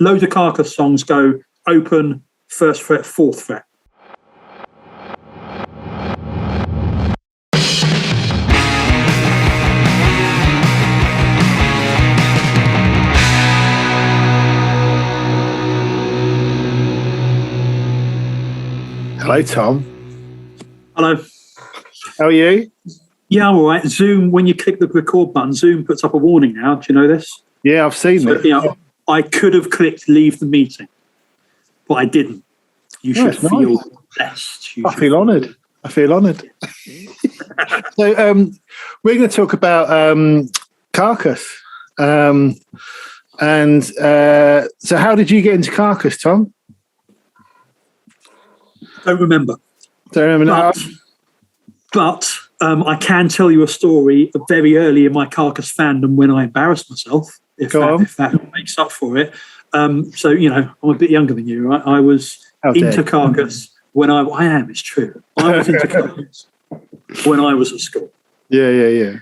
loads of Carcass songs go open, 1st fret, 4th fret. Hello, Tom. Hello. How are you? Yeah, I'm all right. Zoom, when you click the record button, Zoom puts up a warning now. Do you know this? Yeah, I've seen it. You know, I could have clicked leave the meeting, but I didn't. You should feel blessed. I feel honoured. So we're going to talk about Carcass. So how did you get into Carcass, Tom? Don't remember. Now. But I can tell you a story very early in my Carcass fandom when I embarrassed myself, if that makes up for it. So, you know, I'm a bit younger than you, right? I was into Carcass when it's true. I was into Carcass when I was at school. Yeah.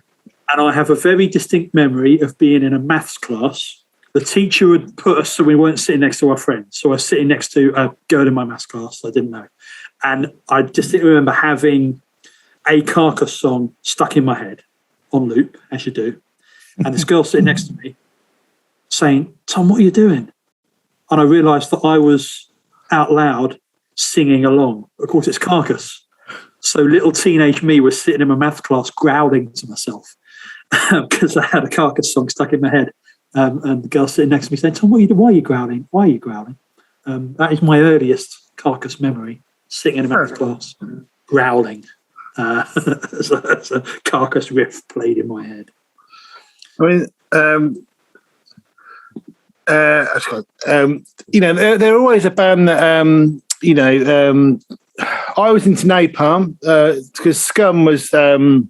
And I have a very distinct memory of being in a maths class. The teacher would put us so we weren't sitting next to our friends. So I was sitting next to a girl in my maths class. I didn't know. And I distinctly remember having a Carcass song stuck in my head on loop, as you do. And this girl sitting next to me saying, "Tom, what are you doing?" And I realised that I was out loud singing along. Of course, it's Carcass. So little teenage me was sitting in my maths class growling to myself because I had a Carcass song stuck in my head. And the girl sitting next to me saying, "Tom, why are you growling? Why are you growling?" That is my earliest Carcass memory, sitting in a maths class, growling. As a Carcass riff played in my head. I mean, you know, they're always a band that, I was into Napalm because Scum was... There's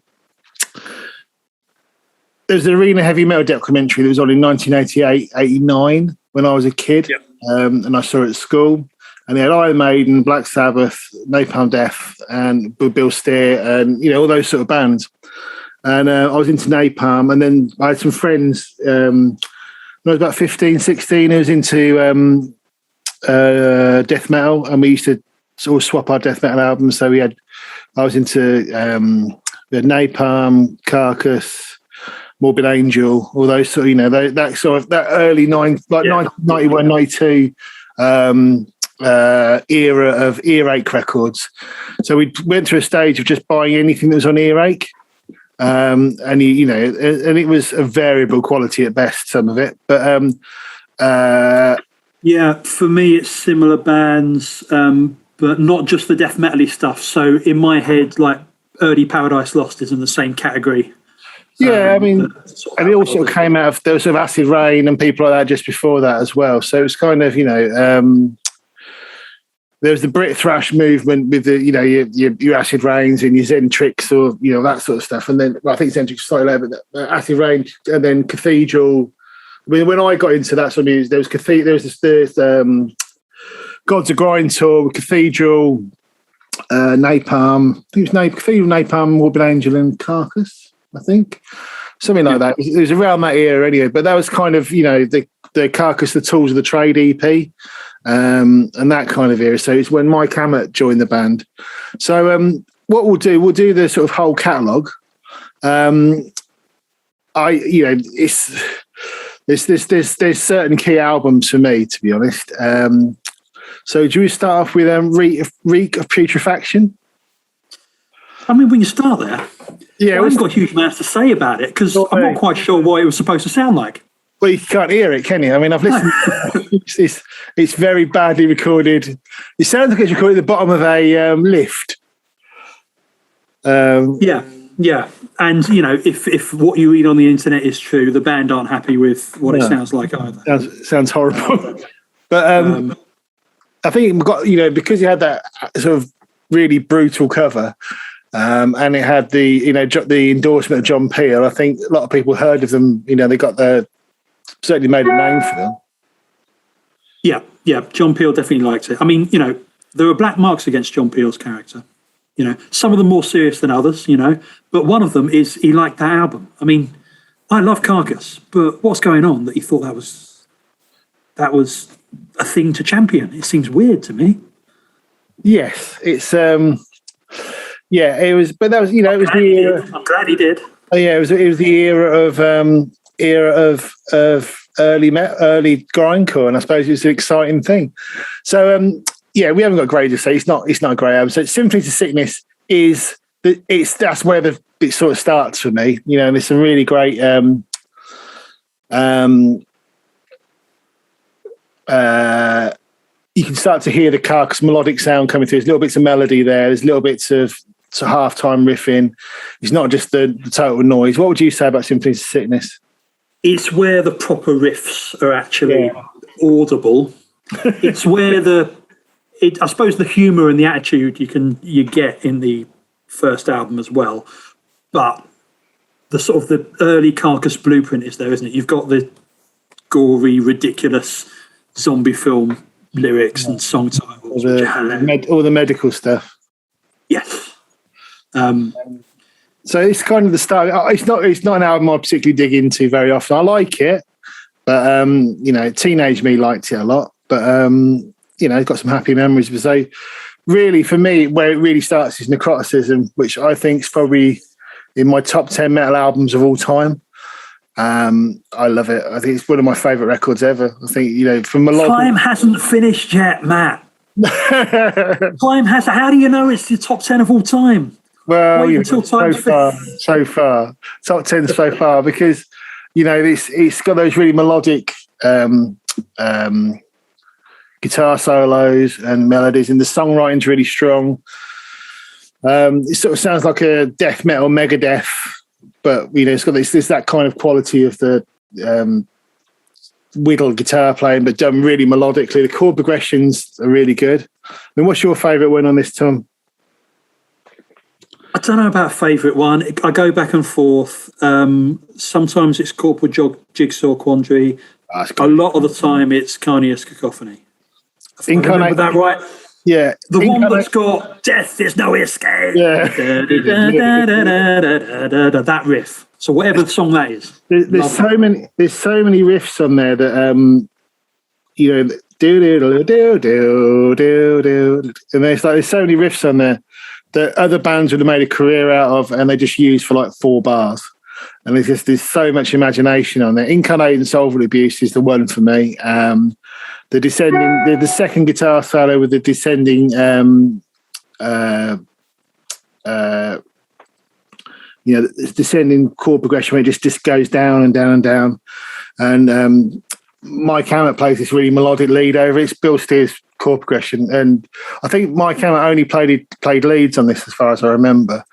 an Arena Heavy Metal documentary that was on in 1988, 89 when I was a kid, and I saw it at school. And they had Iron Maiden, Black Sabbath, Napalm Death, and Bill Steer, and you know all those sort of bands. And I was into Napalm, and then I had some friends. When I was about 15, 16, who was into death metal, and we used to sort of swap our death metal albums. So I was into we had Napalm, Carcass, Morbid Angel, all those sort of, you know, that sort of that early 1991, 92 era of earache records. So we went through a stage of just buying anything that was on earache, and and it was a variable quality at best, some of it. But for me it's similar bands, but not just the death metal-y stuff. So in my head, like early Paradise Lost is in the same category. Yeah, I mean, and it also came out of there was sort of Acid Rain and people like that just before that as well. So it was kind of, there was the Brit thrash movement with the, your Acid Rains and your Zentrix or, that sort of stuff. And then, I think Zentrix slightly later, but Acid Rain and then Cathedral. I mean, when I got into that sort of music, there was this Gods of Grindcore with Cathedral, Napalm. I think it was Cathedral, Napalm, Morbid Angel and Carcass, I think. Something like that. It was around that era anyway. But that was kind of, the Carcass, the Tools of the Trade EP. And that kind of era. So it's when Mike Hammett joined the band. So what we'll do the sort of whole catalogue. There's certain key albums for me, to be honest. So do we start off with Reek of Putrefaction? I mean, when you start there, I haven't got a huge amount to say about it because I'm not quite sure what it was supposed to sound like. Well, you can't hear it, can you? I mean, I've listened. It's very badly recorded. It sounds like it's recorded at the bottom of a lift. Yeah. And, if what you read on the internet is true, the band aren't happy with what it sounds like either. Sounds horrible. But I think we got, because you had that sort of really brutal cover, and it had the, the endorsement of John Peel. I think a lot of people heard of them. They got certainly made a name for them. Yeah. John Peel definitely liked it. I mean, there were black marks against John Peel's character. Some of them more serious than others, but one of them is he liked that album. I mean, I love Carcass, but what's going on that he thought that was a thing to champion. It seems weird to me. Yes, it's it was, but that was it was the era. I'm glad he did. Oh yeah, it was the era of early grindcore, and I suppose it was an exciting thing. So we haven't got great to say. It's not a great album. So Symphonies of Sickness that's where it sort of starts for me. And there's some really great you can start to hear the Carcass melodic sound coming through. There's little bits of melody there. There's little bits of half-time riffing. It's not just the total noise. What would you say about Symphonies of Sickness? It's where the proper riffs are actually audible. It's where I suppose the humour and the attitude you get in the first album as well. But the sort of the early Carcass blueprint is there, isn't it? You've got the gory, ridiculous zombie film lyrics and song titles. All the medical stuff. Yes. So it's kind of the start. It's not an album I particularly dig into very often. I like it, but teenage me liked it a lot. But it's got some happy memories. So really, for me, where it really starts is Necroticism, which I think is probably in my top 10 metal albums of all time. I love it. I think it's one of my favourite records ever. I think, from melodic... Time hasn't finished yet, Matt. Time has... How do you know it's the top 10 of all time? Well, wait until time so far. Top 10 so far, because, it's got those really melodic guitar solos and melodies, and the songwriting's really strong. It sort of sounds like a death metal Megadeth, but it's got this that kind of quality of the whittled guitar playing, but done really melodically. The chord progressions are really good. I mean, what's your favourite one on this, Tom? I don't know about favourite one. I go back and forth. Sometimes it's Corporal Jigsaw Quandary. A lot of the time it's Carnius Cacophony. I remember that right? Yeah. The one that's got Death, There's No Escape. Yeah. That riff. So whatever the song that is. There's so many riffs on there that and there's so many riffs on there that other bands would have made a career out of, and they just used for like 4 bars. And there's so much imagination on there. Incarnating Soulful Abuse is the one for me. The second guitar solo with the descending descending chord progression where it just goes down and down and down. And Mike Hammett plays this really melodic lead over it. It's Bill Steer's chord progression, and I think Mike Hammett only played leads on this as far as I remember.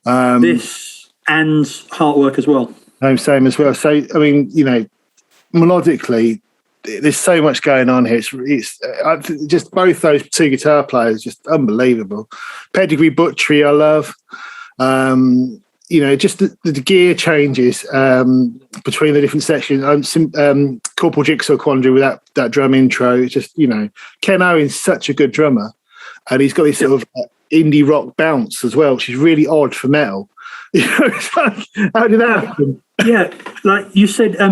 This and Heartwork as well. Same as well. So I mean, melodically, there's so much going on here. It's just both those 2 guitar players, just unbelievable. Pedigree Butchery, I love. Just the gear changes between the different sections. Corporal Jigsaw Quandary with that drum intro. It's just, Ken Owen's such a good drummer, and he's got this sort of indie rock bounce as well, which is really odd for metal. It's like, how did that happen? Yeah, like you said, a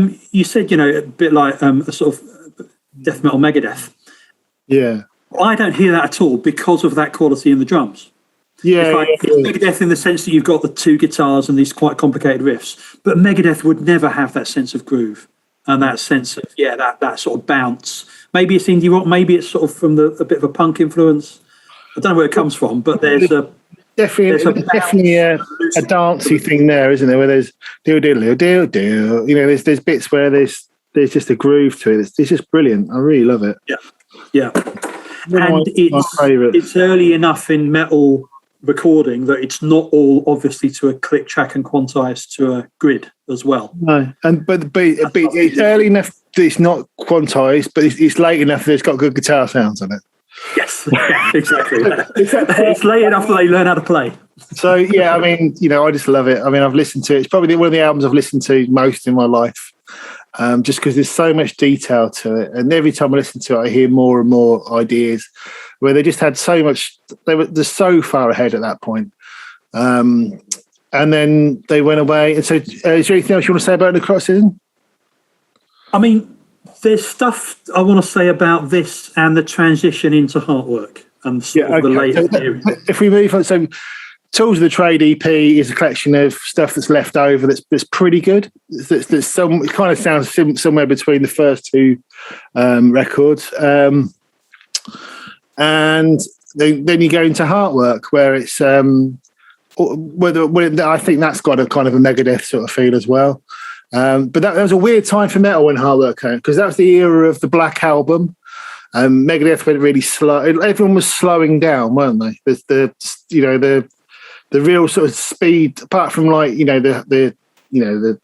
bit like a sort of death metal Megadeth. Yeah. I don't hear that at all because of that quality in the drums. Yeah, it's Megadeth in the sense that you've got the 2 guitars and these quite complicated riffs, but Megadeth would never have that sense of groove and that sense of that sort of bounce. Maybe it's indie rock, maybe it's sort of from a bit of a punk influence. I don't know where it comes from, but there's definitely a dancey thing there, isn't there? Where there's do. There's bits where there's just a groove to it. It's just brilliant. I really love it. Yeah. And it's early enough in metal recording that it's not all obviously to a click track and quantized to a grid as well. No, but it's early enough that it's not quantized, but it's late enough that it's got good guitar sounds on it. Yes, exactly. It's late enough that they learn how to play. So I mean, I just love it. I mean, I've listened to it. It's probably one of the albums I've listened to most in my life, just because there's so much detail to it, and every time I listen to it, I hear more and more ideas. Where they just had so much, they're so far ahead at that point. And then they went away. And so, is there anything else you want to say about Necroticism? I mean, There's stuff I want to say about this and the transition into Heartwork and sort of the later period. If we move on, so Tools of the Trade EP is a collection of stuff that's left over that's pretty good. There's some, it kind of sounds somewhere between the first two records. And then you go into Heartwork, where it's I think that's got a kind of a Megadeth sort of feel as well. But that was a weird time for metal when Heartwork came, because that was the era of the Black Album. Megadeth went really slow. Everyone was slowing down, weren't they? The real sort of speed, apart from like the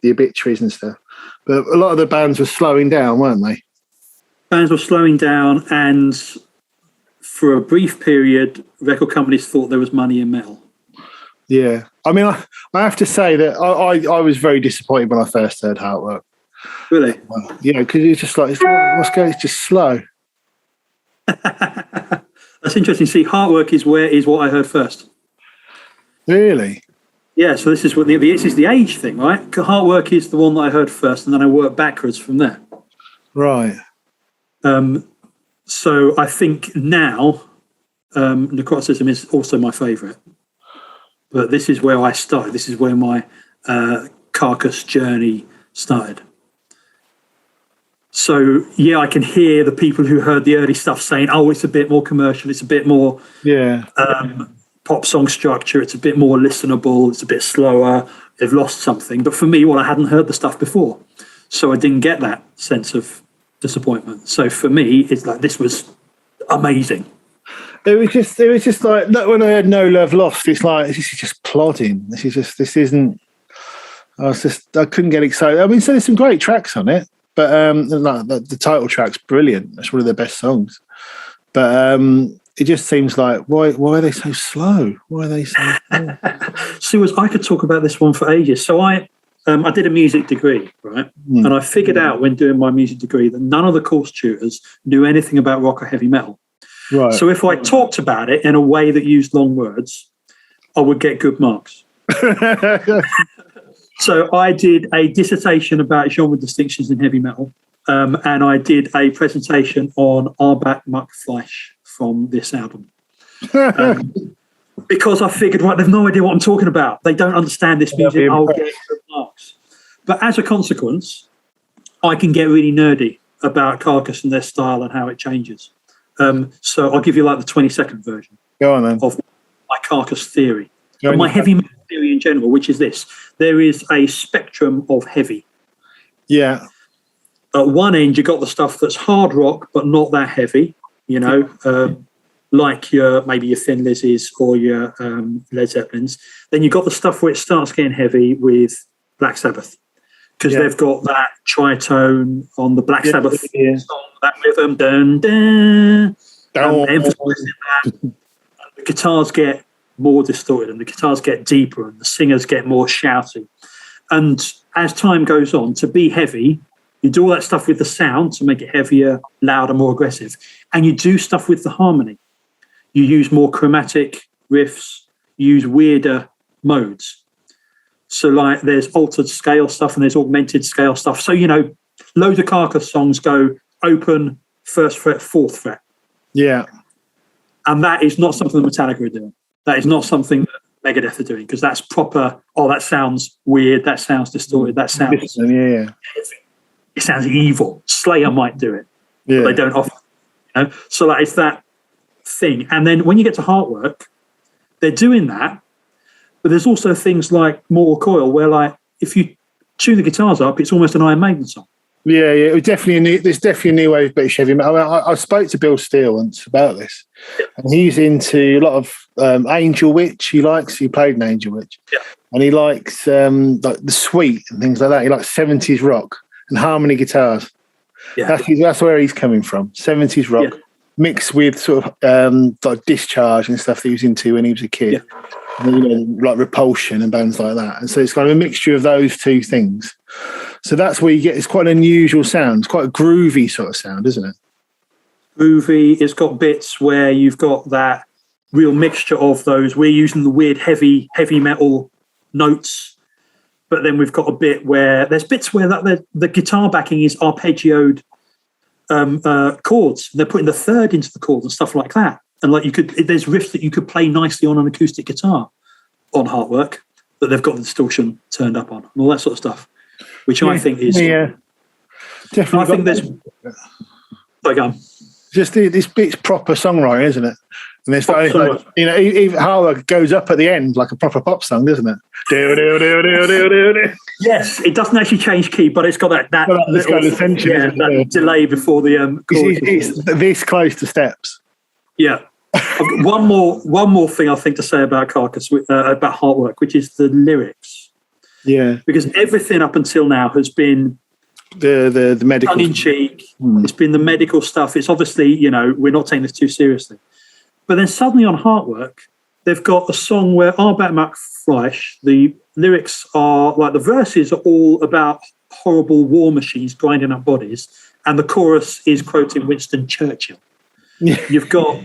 obituaries and stuff. But a lot of the bands were slowing down, weren't they? Bands were slowing down, and for a brief period, record companies thought there was money in metal. Yeah, I mean, I have to say that I was very disappointed when I first heard Heartwork. Really? Because it's just like, it's just slow. That's interesting. See, Heartwork is what I heard first. Really? Yeah. So this is this is the age thing, right? Heartwork is the one that I heard first, and then I worked backwards from there. Right. So I think now Necroticism is also my favourite. But this is where I started. This is where my Carcass journey started. So, yeah, I can hear the people who heard the early stuff saying, oh, it's a bit more commercial, it's a bit more pop song structure, it's a bit more listenable, it's a bit slower, they've lost something. But for me, I hadn't heard the stuff before. So I didn't get that sense of disappointment. So for me, it's like, this was amazing. It was just like when I heard No Love Lost, it's like, this is just plodding. I couldn't get excited. I mean, so there's some great tracks on it, but the title track's brilliant. That's one of their best songs. But it just seems like, why are they so slow? Why are they so slow? So I could talk about this one for ages. So I did a music degree, right? And I figured out when doing my music degree that none of the course tutors knew anything about rock or heavy metal. Right. So if I talked about it in a way that used long words, I would get good marks. So I did a dissertation about genre distinctions in heavy metal, and I did a presentation on Arbach Muckfleisch from this album. Because I figured, right, they've no idea what I'm talking about. They don't understand this music. I'll get good marks. But as a consequence, I can get really nerdy about Carcass and their style and how it changes. So I'll give you like the 20-second version. Go on, then. Of my Carcass theory. And my heavy metal theory in general, which is this. There is a spectrum of heavy. Yeah. At one end, you got the stuff that's hard rock, but not that heavy, like maybe your Thin Lizzies or your Led Zeppelins. Then you got the stuff where it starts getting heavy with Black Sabbath, because they've got that tritone on the Black Sabbath song, that rhythm, dun, dun, emphasizing that. And the guitars get more distorted and the guitars get deeper and the singers get more shouty. And as time goes on, to be heavy, you do all that stuff with the sound to make it heavier, louder, more aggressive. And you do stuff with the harmony. You use more chromatic riffs, you use weirder modes. So like there's altered scale stuff and there's augmented scale stuff. So, loads of Carcass songs go open, 1st fret, 4th fret. Yeah. And that is not something that Metallica are doing. That is not something that Megadeth are doing, because that's proper, that sounds weird, that sounds distorted, that sounds... Yeah. It sounds evil. Slayer might do it, but they don't often. So like, it's that thing. And then when you get to Heartwork, they're doing that, but there's also things like Mortal Coil, where like if you tune the guitars up, it's almost an Iron Maiden song. Yeah. It was there's definitely a new wave of British heavy metal. I spoke to Bill Steele once about this, and he's into a lot of Angel Witch. He played an Angel Witch, and he likes like the Sweet and things like that. He likes 70s rock and harmony guitars. Yeah. That's where he's coming from. 70s rock mixed with sort of like Discharge and stuff that he was into when he was a kid. Yeah. Like Repulsion and bands like that. And so it's kind of a mixture of those two things. So that's where you get, it's quite an unusual sound. It's quite a groovy sort of sound, isn't it? Groovy. It's got bits where you've got that real mixture of those. We're using the weird heavy metal notes, but then we've got a bit where there's bits where the guitar backing is arpeggioed chords. They're putting the third into the chords and stuff like that. And like there's riffs that you could play nicely on an acoustic guitar on Heartwork that they've got the distortion turned up on and all that sort of stuff, which I think is definitely. I think there's. Sorry, go on. Just this bit's proper songwriting, isn't it? And it's like, even Heartwork goes up at the end like a proper pop song, doesn't it? Yes, it doesn't actually change key, but it's got that that delay before the chorus. It's this close to steps. Yeah. I've got one more thing I think to say about Carcass, about Heartwork, which is the lyrics. Yeah. Because everything up until now has been the medical tongue in cheek. It's been the medical stuff. It's obviously, we're not taking this too seriously. But then suddenly on Heartwork, they've got a song where Arbeit macht Fleisch, the lyrics are like the verses are all about horrible war machines grinding up bodies, and the chorus is quoting Winston Churchill. Yeah. You've got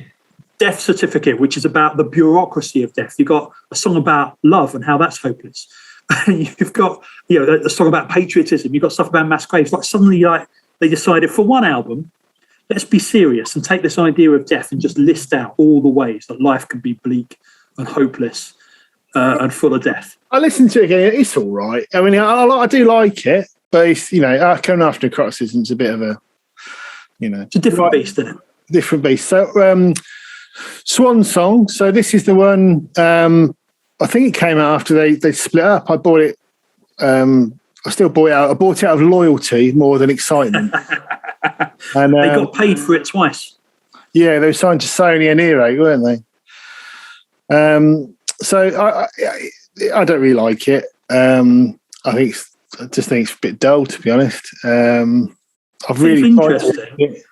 Death Certificate, which is about the bureaucracy of death. You've got a song about love and how that's hopeless. You've got a song about patriotism. You've got stuff about mass graves. Like suddenly, they decided for one album, let's be serious and take this idea of death and just list out all the ways that life can be bleak and hopeless and full of death. I listened to it again. It's all right. I mean, I do like it, but it's coming after Necroticism is a bit of a it's a different beast, isn't it? Different beast. So Swan Song. So this is the one. I think it came out after they split up. I bought it. I still bought it out. I bought it out of loyalty more than excitement. And they got paid for it twice. Yeah, they were signed to Sony and Earache, weren't they? So I don't really like it. I just think it's a bit dull, to be honest. I've really interesting.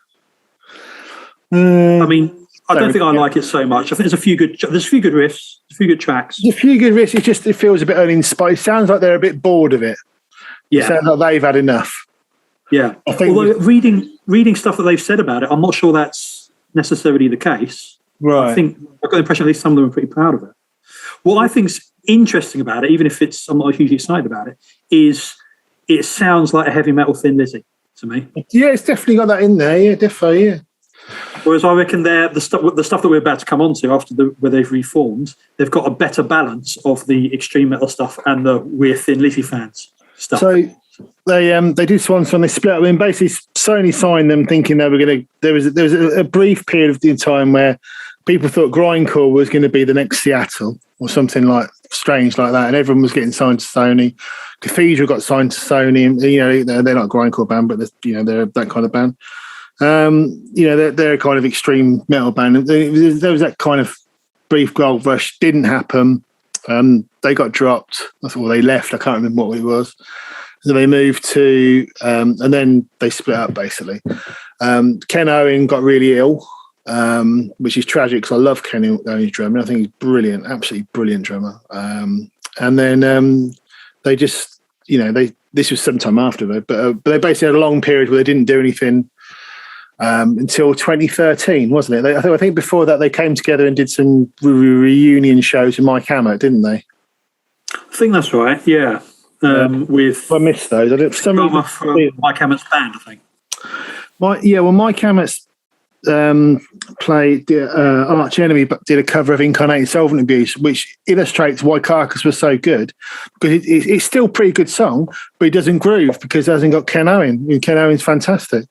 I mean, I don't think I like it so much. I think there's a few good riffs, a few good tracks. There's a few good riffs. It feels a bit uninspired. It sounds like they're a bit bored of it. Yeah. It sounds like they've had enough. Yeah. Although reading stuff that they've said about it, I'm not sure that's necessarily the case. Right. I think I've got the impression at least some of them are pretty proud of it. What I think's interesting about it, even if I'm not hugely excited about it, is it sounds like a heavy metal Thin Lizzy to me. Yeah, it's definitely got that in there. Yeah, definitely. Yeah. Whereas I reckon the stuff that we're about to come on to after where they've reformed, they've got a better balance of the extreme metal stuff and the we're Thin Lizzy fans stuff. So they did Swan Song. They split up. I mean, basically, Sony signed them thinking they were going to. There was a brief period of the time where people thought grindcore was going to be the next Seattle or something like strange like that, and everyone was getting signed to Sony. Cathedral got signed to Sony, and they're not a grindcore band, but they're that kind of band. They're a kind of extreme metal band. There was that kind of brief gold rush. Didn't happen. They got dropped. Or they left. I can't remember what it was. So they moved to, and then they split up basically. Ken Owen got really ill, which is tragic because I love Ken Owen's drummer. I think he's brilliant, absolutely brilliant drummer. And then they just, this was sometime after that, but they basically had a long period where they didn't do anything until 2013, wasn't it? I think before that they came together and did some reunion shows with Mike Hammett, didn't they? I think that's right. Yeah. With I missed those. I did some from Mike Hammett's band, I think. Mike Hammett's played Arch Enemy, but did a cover of Incarnated Solvent Abuse, which illustrates why Carcass was so good. Because it's still a pretty good song, but it doesn't groove because it hasn't got Ken Owen. And Ken Owen's fantastic.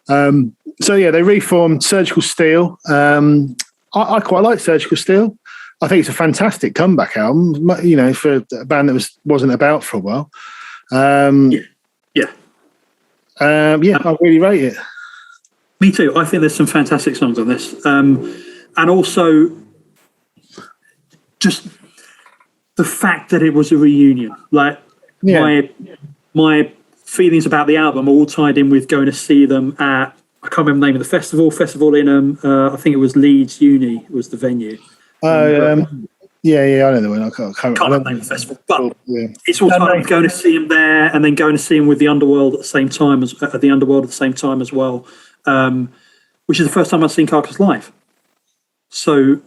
They reformed Surgical Steel. I quite like Surgical Steel. I think it's a fantastic comeback album, for a band that wasn't about for a while. I really rate it. Me too. I think there's some fantastic songs on this. And also just the fact that it was a reunion. Like my feelings about the album are all tied in with going to see them at, I can't remember the name of the festival in, I think it was Leeds Uni was the venue. I know the one. I can't remember the name of the festival. But it's all tied with going to see him there and then going to see him with the Underworld at the same time as well. Which is the first time I've seen Carcass live. So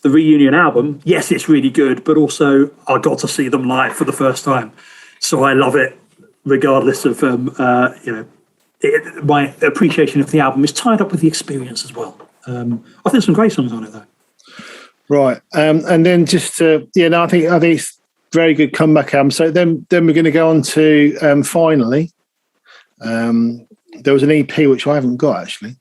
the reunion album, yes, it's really good, but also I got to see them live for the first time. So I love it regardless of, my appreciation of the album is tied up with the experience as well. I think there's some great songs on it though. Right, and then just I think it's very good comeback album. So then we're going to go on to finally. There was an EP which I haven't got actually.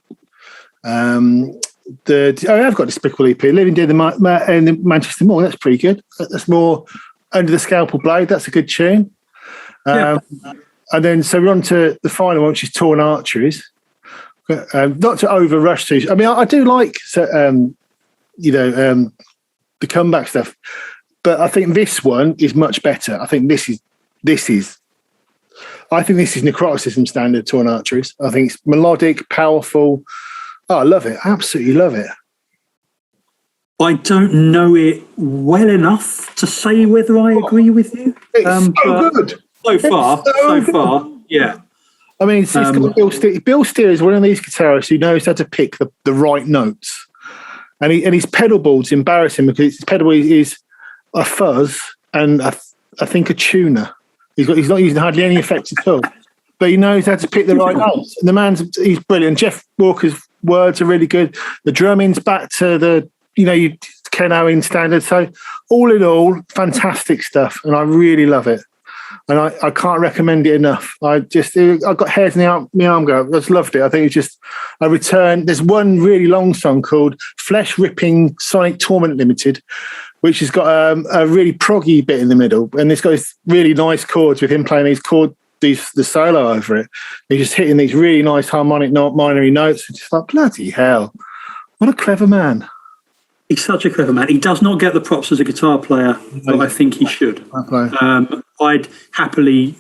I've got Despicable EP, Living Dead in the Manchester Mall. That's pretty good. That's more Under the Scalpel Blade. That's a good tune. And then so we're on to the final one, which is Torn Arteries. Not to overrush these. I mean, I do like the comeback stuff, but I think this one is much better. I think this is Necroticism standard Torn Arteries. I think it's melodic, powerful. Oh, I love it. Absolutely love it. I don't know it well enough to say whether I agree with you. It's so good. So far, yeah. I mean, it's got Bill Steer. Bill Steer is one of these guitarists who knows how to pick the right notes. And his pedal board's embarrassing because his pedal board is a fuzz and I think a tuner. He's not using hardly any effects at all. But he knows how to pick the right notes. And he's brilliant. Jeff Walker's words are really good. The drumming's back to the Ken Owen standard. So all in all, fantastic stuff. And I really love it. And I can't recommend it enough. I got hairs in my arm go. I just loved it. I think it's just a return. There's one really long song called Flesh Ripping Sonic Torment Limited, which has got a really proggy bit in the middle. And it's got this really nice chords with him playing the solo over it. He's just hitting these really nice harmonic minory notes. It's just like, bloody hell. What a clever man. He's such a clever man. He does not get the props as a guitar player, but I think he should. I'd happily,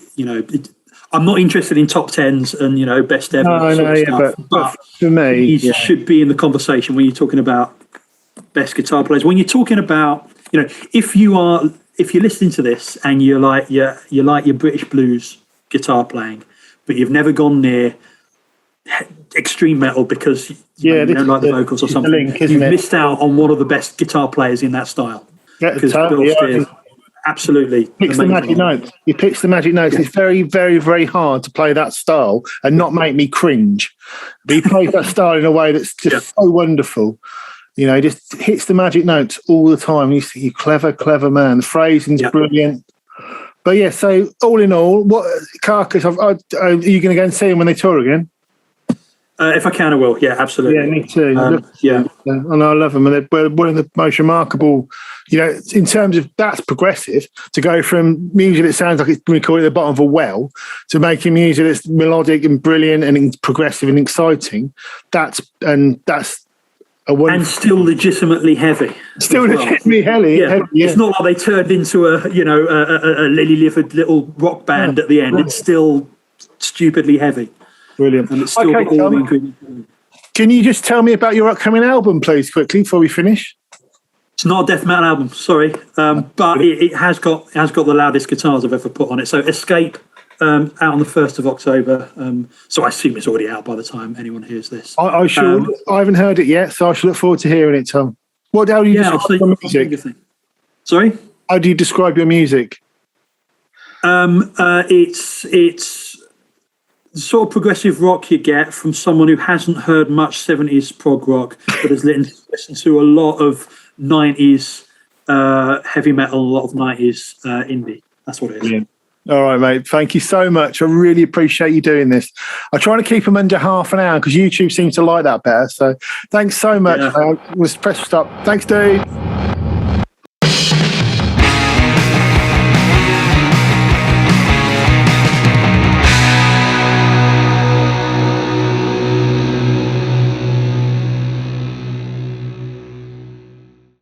I'm not interested in top tens and, best ever stuff. But for me, he should be in the conversation when you're talking about best guitar players. When you're talking about, if you're listening to this and you like your British blues guitar playing, but you've never gone near extreme metal because you don't like the vocals or something, you've missed out on one of the best guitar players in that style. Because Bill Steer, absolutely picks the magic notes. He picks the magic notes. It's very, very, very hard to play that style and not make me cringe. But he plays that style in a way that's just so wonderful. He just hits the magic notes all the time. He's a clever, clever man. The phrasing's brilliant. But yeah, so all in all, what Carcass? Are you going to go and see them when they tour again? If I can, I will. Yeah, absolutely. Yeah, me too. And I love them. And they're one of the most remarkable, in terms of that's progressive, to go from music that sounds like it's recorded at the bottom of a well to making music that's melodic and brilliant and progressive and exciting. That's a wonderful. And still legitimately heavy. Legitimately heavy. Yeah. It's not like they turned into a lily-livered little rock band at the end. Right. It's still stupidly heavy. Brilliant. And it's still got all the ingredients. Can you just tell me about your upcoming album, please, quickly, before we finish? It's not a death metal album, sorry, but it has got the loudest guitars I've ever put on it. So Escape, out on the 1st of October. So I assume it's already out by the time anyone hears this. I haven't heard it yet, so I should look forward to hearing it, Tom. How do you describe your music? Sorry? How do you describe your music? It's the sort of progressive rock you get from someone who hasn't heard much 70s prog rock, but has listened to a lot of 90s heavy metal, a lot of 90s indie. That's what it is. Brilliant. All right, mate. Thank you so much. I really appreciate you doing this. I try to keep them under half an hour because YouTube seems to like that better. So thanks so much. Let's press stop. Thanks, Dave.